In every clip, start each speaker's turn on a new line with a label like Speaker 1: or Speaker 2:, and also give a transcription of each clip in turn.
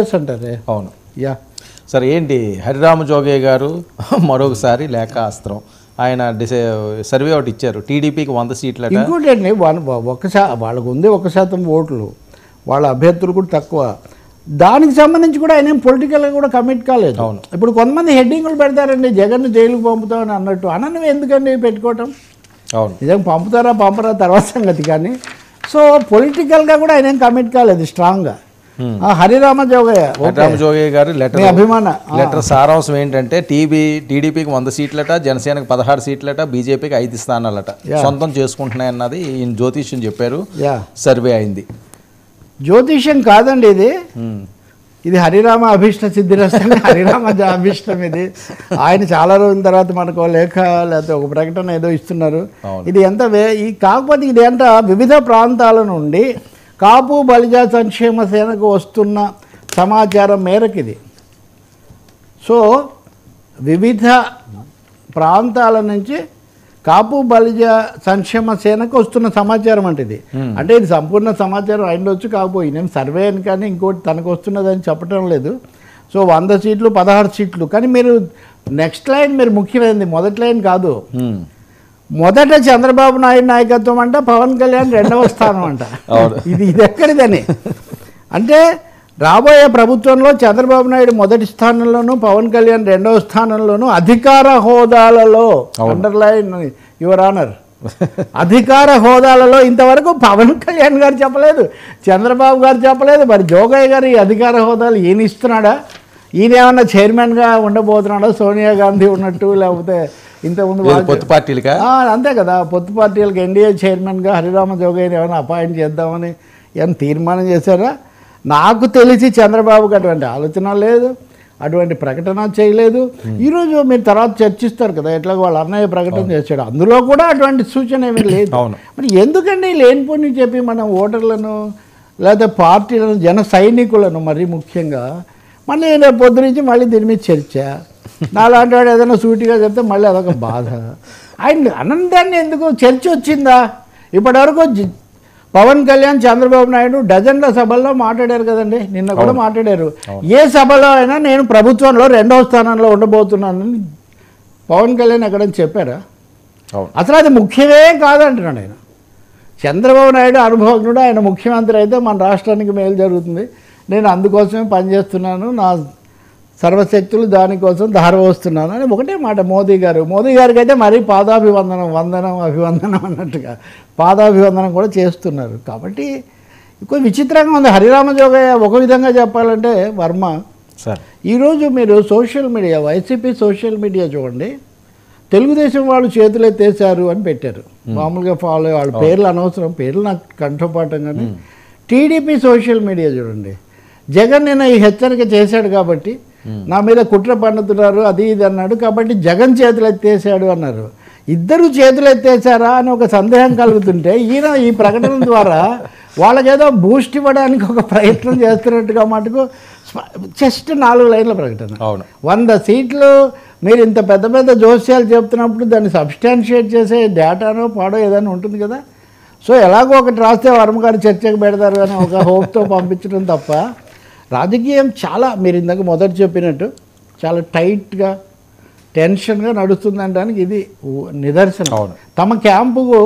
Speaker 1: అంటారే.
Speaker 2: అవును.
Speaker 1: యా
Speaker 2: సరే, ఏంటి హరిరామ జోగయ్య గారు మరొకసారి లేఖ అస్త్రం ఆయన సర్వే ఒకటి ఇచ్చారు, టీడీపీకి 100 సీట్లట.
Speaker 1: ఇంకోటి అండి, వాళ్ళకు ఉంది 1% ఓట్లు, వాళ్ళ అభ్యర్థులు కూడా తక్కువ. దానికి సంబంధించి కూడా ఆయన పొలిటికల్గా కూడా కమిట్ కాలేదు.
Speaker 2: అవును.
Speaker 1: ఇప్పుడు కొంతమంది హెడ్డింగ్లు పెడతారండి, జగన్ జైలుకు పంపుతామని అన్నట్టు. అనను ఎందుకండి పెట్టుకోవటం?
Speaker 2: అవును,
Speaker 1: నిజంగా పంపుతారా పంపరా తర్వాత సంగతి, కానీ సో పొలిటికల్గా కూడా ఆయన కమిట్ కాలేదు స్ట్రాంగ్గా. హరిరామ జోగయ్య
Speaker 2: గారు లెటర్ సారాంశం ఏంటంటే టీడీపీకి 100 సీట్లట, జనసేనకు 16 సీట్లట, బీజేపీకి 5 స్థానాలట సొంతం చేసుకుంటున్నాయన్నది ఈయన జ్యోతిష్యం చెప్పారు. సర్వే అయింది.
Speaker 1: జ్యోతిష్యం కాదండి ఇది హరిరామ అభిష్ట సిద్ధిరస్తని హరిరామ అభిష్టం ఇది. ఆయన చాలా రోజుల తర్వాత మనకు లేఖ లేకపోతే ఒక ప్రకటన ఏదో ఇస్తున్నారు. ఇది ఎంత కాకపోతే ఇది ఏంట, వివిధ ప్రాంతాల నుండి కాపు బలిజ సంక్షేమ సేనకు వస్తున్న సమాచారం మేరకు ఇది. సో వివిధ ప్రాంతాల నుంచి కాపు బలిజ సంక్షేమ సేనకు వస్తున్న సమాచారం అంటే ఇది. అంటే ఇది సంపూర్ణ సమాచారం అయిండొచ్చు, కాకపోయి నేను సర్వే అని కానీ ఇంకోటి తనకు వస్తున్నదని చెప్పడం లేదు. సో 100 సీట్లు 16 సీట్లు, కానీ మీరు నెక్స్ట్ లైన్ మీరు ముఖ్యమైనది, మొదటి లైన్ కాదు. మొదట చంద్రబాబు నాయుడు నాయకత్వం అంట, పవన్ కళ్యాణ్ 2వ స్థానం అంట. ఇది ఎక్కడిదని అంటే రాబోయే ప్రభుత్వంలో చంద్రబాబు నాయుడు మొదటి స్థానంలోనూ, పవన్ కళ్యాణ్ 2వ స్థానంలోనూ అధికార హోదాలలో, అండర్లైన్ యువర్ ఆనర్, అధికార హోదాలలో ఇంతవరకు పవన్ కళ్యాణ్ గారు చెప్పలేదు, చంద్రబాబు గారు చెప్పలేదు. మరి జోగయ్య గారు ఈ అధికార హోదాలు ఈయన ఇస్తున్నాడా? ఈయన ఏమన్నా చైర్మన్గా ఉండబోతున్నాడా సోనియా గాంధీ ఉన్నట్టు? లేకపోతే ఇంతకుముందు
Speaker 2: పొత్తు పార్టీలుగా
Speaker 1: అంతే కదా, పొత్తు పార్టీలకు ఎన్డీఏ చైర్మన్గా హరిరామ జోగయ్యని ఏమైనా అపాయింట్ చేద్దామని ఏమైనా తీర్మానం చేశారా? నాకు తెలిసి చంద్రబాబుకి అటువంటి ఆలోచన లేదు, అటువంటి ప్రకటన చేయలేదు. ఈరోజు మీరు తర్వాత చర్చిస్తారు కదా, ఎట్లా వాళ్ళ అన్నయ్య ప్రకటన చేశాడు, అందులో కూడా అటువంటి సూచన ఏమీ లేదు. మరి ఎందుకండి లేనిపోని చెప్పి మనం ఓటర్లను లేదా పార్టీలను జన సైనికులను మరీ ముఖ్యంగా మళ్ళీ రేపు పొద్దు నుంచి మళ్ళీ దీని మీద చర్చ, నాలాంటి వాడు ఏదైనా సూటిగా చెప్తే మళ్ళీ అదొక బాధ. ఆయన అనంతాన్ని ఎందుకు చర్చ వచ్చిందా? ఇప్పటివరకు పవన్ కళ్యాణ్ చంద్రబాబు నాయుడు డజన్ల సభల్లో మాట్లాడారు కదండి, నిన్న కూడా మాట్లాడారు. ఏ సభలో అయినా నేను ప్రభుత్వంలో 2వ స్థానంలో ఉండబోతున్నానని పవన్ కళ్యాణ్ ఎక్కడని చెప్పారా? అసలు అది ముఖ్యమే కాదంటున్నాడు ఆయన. చంద్రబాబు నాయుడు అనుభవజ్ఞుడు, ఆయన ముఖ్యమంత్రి అయితే మన రాష్ట్రానికి మేలు జరుగుతుంది, నేను అందుకోసమే పనిచేస్తున్నాను, నా సర్వశక్తులు దానికోసం ధారవస్తున్నాను అని ఒకటే మాట మోదీ గారికి అయితే మరీ అభివందనం అన్నట్టుగా పాదాభివందనం కూడా చేస్తున్నారు. కాబట్టి కొంచెం విచిత్రంగా ఉంది. హరిరామ జోగయ్య ఒక విధంగా చెప్పాలంటే వర్మ
Speaker 2: సార్,
Speaker 1: ఈరోజు మీరు social media, YCP social media చూడండి, తెలుగుదేశం వాళ్ళు చేతులు ఎత్తేసారు అని పెట్టారు. మామూలుగా ఫాలో వాళ్ళ పేర్లు అనవసరం, పేర్లు నాకు కంఠపాఠం. కానీ టీడీపీ సోషల్ మీడియా చూడండి, జగన్ నిన్న ఈ హెచ్చరిక చేశాడు కాబట్టి నా మీద కుట్ర పన్నుతున్నారు అది ఇది అన్నాడు కాబట్టి జగన్ చేతులు ఎత్తేసాడు అన్నారు. ఇద్దరు చేతులు ఎత్తేసారా అని ఒక సందేహం కలుగుతుంటే ఈయన ఈ ప్రకటన ద్వారా వాళ్ళకేదో బూస్ట్ ఇవ్వడానికి ఒక ప్రయత్నం చేస్తున్నట్టుగా మటుకు జస్ట్ 4 లైన్ల ప్రకటన. 100 సీట్లు మీరు ఇంత పెద్ద పెద్ద జోస్యాలు చెప్తున్నప్పుడు దాన్ని సబ్స్టాన్షియేట్ చేసే డేటానో పాడో ఏదైనా ఉంటుంది కదా. సో ఎలాగో ఒకటి రాస్తే వర్మ గారు చర్చకు పెడతారు అని ఒక హోప్తో పంపించడం తప్ప రాజకీయం చాలా, మీరు ఇందాక మొదట చెప్పినట్టు చాలా టైట్గా టెన్షన్గా నడుస్తుందనడానికి ఇది నిదర్శనం. తమ క్యాంపుకు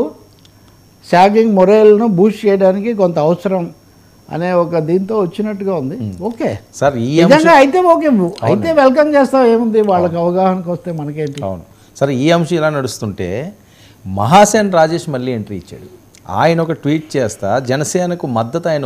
Speaker 1: షాగింగ్ మొరేల్ను బూస్ట్ చేయడానికి కొంత అవసరం అనే ఒక దీంతో వచ్చినట్టుగా ఉంది. ఓకే సార్, నిజంగా అయితే ఓకే, అయితే వెల్కమ్ చేస్తాం, ఏముంది వాళ్ళకి అవగాహనకు వస్తే మనకేంటి.
Speaker 2: సరే, ఈ అంశం ఇలా నడుస్తుంటే మహాసేన్ రాజేష్ మళ్ళీ ఎంట్రీ ఇచ్చాడు. ఆయన ఒక ట్వీట్ చేస్తా జనసేనకు మద్దతు ఆయన